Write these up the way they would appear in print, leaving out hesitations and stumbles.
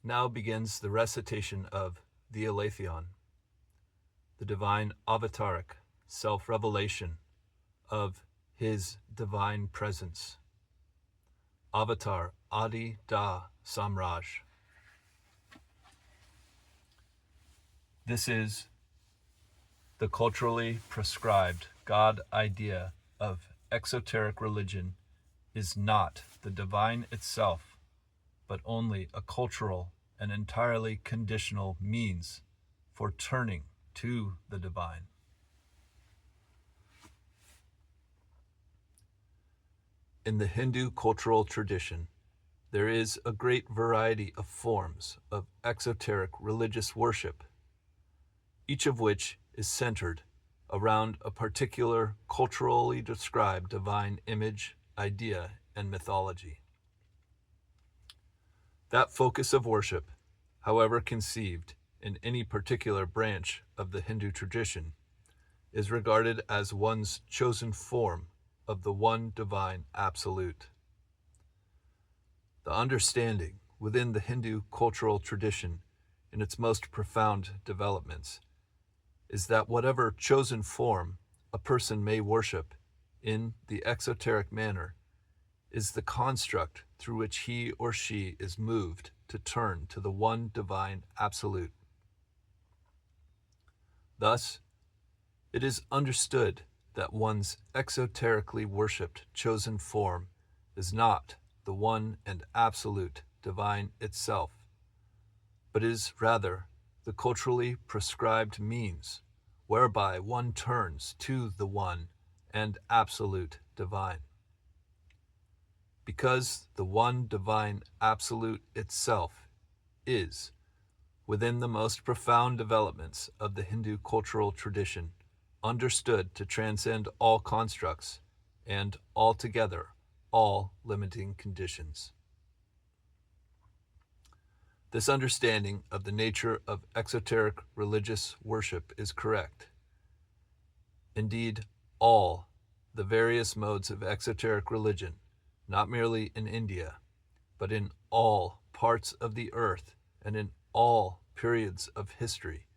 Now begins the recitation of the Aletheon, the divine avataric self-revelation of his divine presence. Avatar Adi Da Samraj. This is the culturally prescribed God idea of exoteric religion is not the divine itself, but only a cultural and entirely conditional means for turning to the divine. In the Hindu cultural tradition, there is a great variety of forms of exoteric religious worship, each of which is centered around a particular culturally described divine image, idea, and mythology. That focus of worship, however conceived in any particular branch of the Hindu tradition, is regarded as one's chosen form of the one divine absolute. The understanding within the Hindu cultural tradition in its most profound developments is that whatever chosen form a person may worship in the exoteric manner is the construct through which he or she is moved to turn to the one divine absolute. Thus, it is understood that one's exoterically worshipped chosen form is not the one and absolute divine itself, but is rather the culturally prescribed means whereby one turns to the one and absolute divine. Because the one divine absolute itself is, within the most profound developments of the Hindu cultural tradition, understood to transcend all constructs and altogether all limiting conditions. This understanding of the nature of exoteric religious worship is correct. Indeed, all the various modes of exoteric religion, not merely in India, but in all parts of the earth and in all periods of history,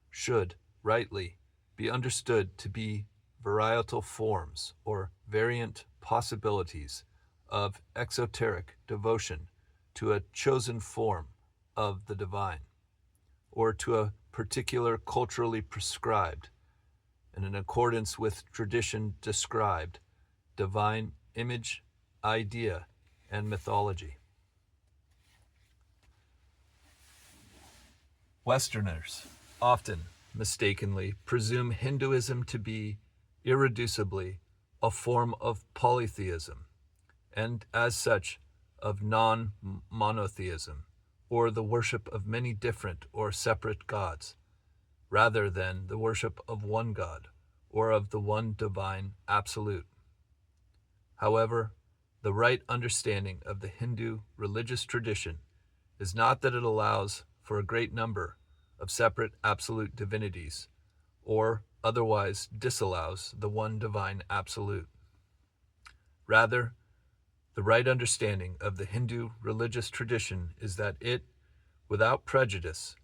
should rightly be understood to be varietal forms or variant possibilities of exoteric devotion to a chosen form of the divine, or to a particular culturally prescribed, and in accordance with tradition described, divine image, idea, and mythology. Westerners often mistakenly presume Hinduism to be irreducibly a form of polytheism, and as such of non-monotheism, or the worship of many different or separate gods, rather than the worship of one God, or of the one divine absolute. However, the right understanding of the Hindu religious tradition is not that it allows for a great number of separate absolute divinities, or otherwise disallows the one divine absolute. Rather, the right understanding of the Hindu religious tradition is that it, without prejudice,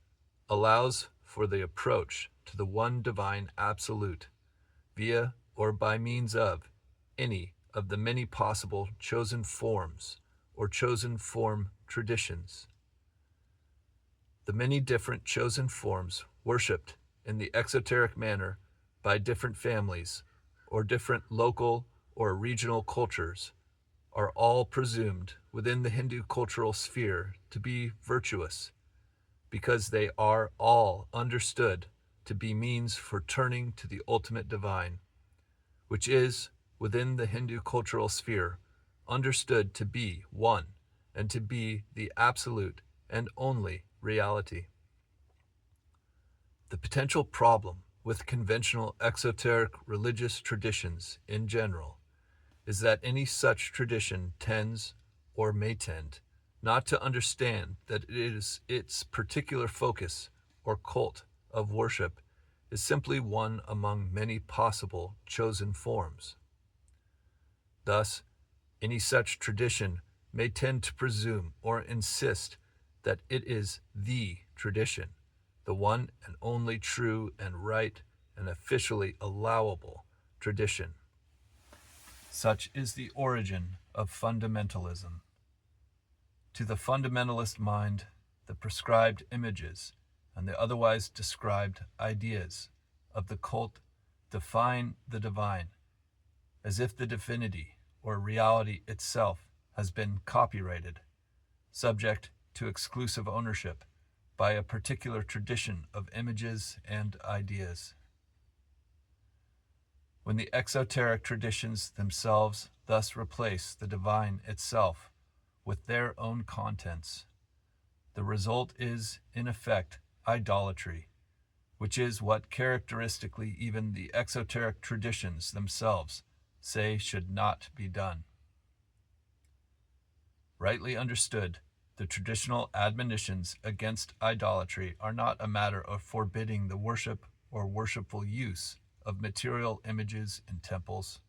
allows for the approach to the one divine absolute via or by means of any of the many possible chosen forms or chosen form traditions. The many different chosen forms worshipped in the exoteric manner by different families or different local or regional cultures are all presumed within the Hindu cultural sphere to be virtuous, because they are all understood to be means for turning to the ultimate divine, which is, within the Hindu cultural sphere, understood to be one and to be the absolute and only reality. The potential problem with conventional exoteric religious traditions in general is that any such tradition tends, or may tend, not to understand that it is its particular focus or cult of worship is simply one among many possible chosen forms. Thus, any such tradition may tend to presume or insist that it is the tradition, the one and only true and right and officially allowable tradition. Such is the origin of fundamentalism. To the fundamentalist mind, the prescribed images and the otherwise described ideas of the cult define the divine, as if the divinity or reality itself has been copyrighted, subject to exclusive ownership by a particular tradition of images and ideas. When the exoteric traditions themselves thus replace the divine itself with their own contents, the result is, in effect, idolatry, which is what characteristically even the exoteric traditions themselves say should not be done. Rightly understood, the traditional admonitions against idolatry are not a matter of forbidding the worship or worshipful use of material images in temples.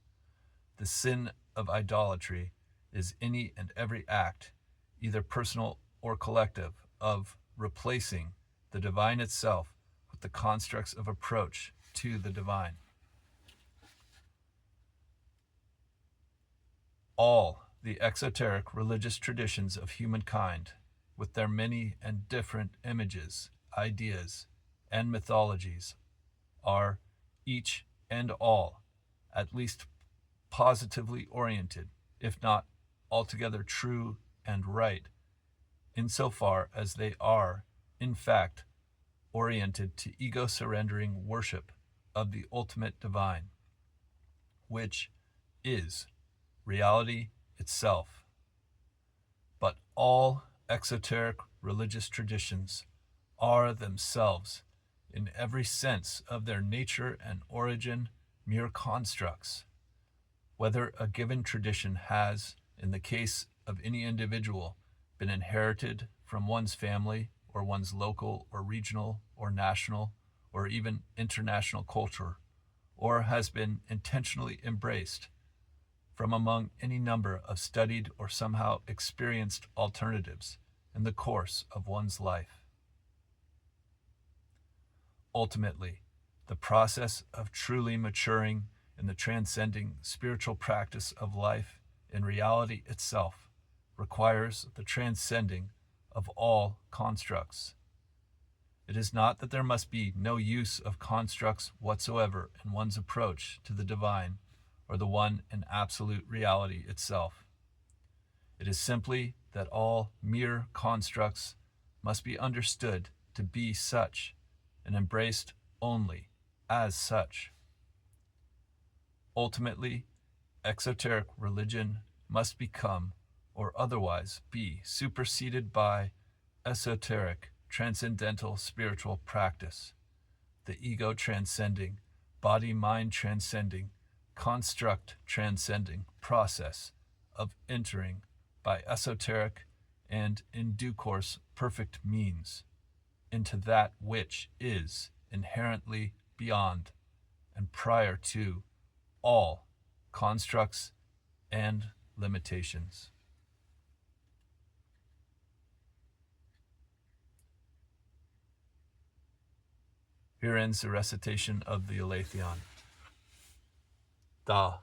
The sin of idolatry is any and every act, either personal or collective, of replacing the divine itself with the constructs of approach to the divine. All the exoteric religious traditions of humankind, with their many and different images, ideas, and mythologies, are each and all at least positively oriented, if not altogether true and right, insofar as they are, in fact, oriented to ego-surrendering worship of the ultimate divine, which is reality itself. But all exoteric religious traditions are themselves, in every sense of their nature and origin, mere constructs. Whether a given tradition has, in the case of any individual, been inherited from one's family or one's local or regional or national or even international culture, or has been intentionally embraced from among any number of studied or somehow experienced alternatives in the course of one's life. Ultimately, the process of truly maturing in the transcending spiritual practice of life in reality itself requires the transcending of all constructs. It is not that there must be no use of constructs whatsoever in one's approach to the divine or the one in absolute reality itself. It is simply that all mere constructs must be understood to be such and embraced only as such. Ultimately, exoteric religion must become, or otherwise be, superseded by esoteric, transcendental spiritual practice, the ego transcending, body-mind transcending, construct transcending process of entering by esoteric and, in due course, perfect means into that which is inherently beyond and prior to all constructs and limitations. Here ends the recitation of the Aletheon. Da.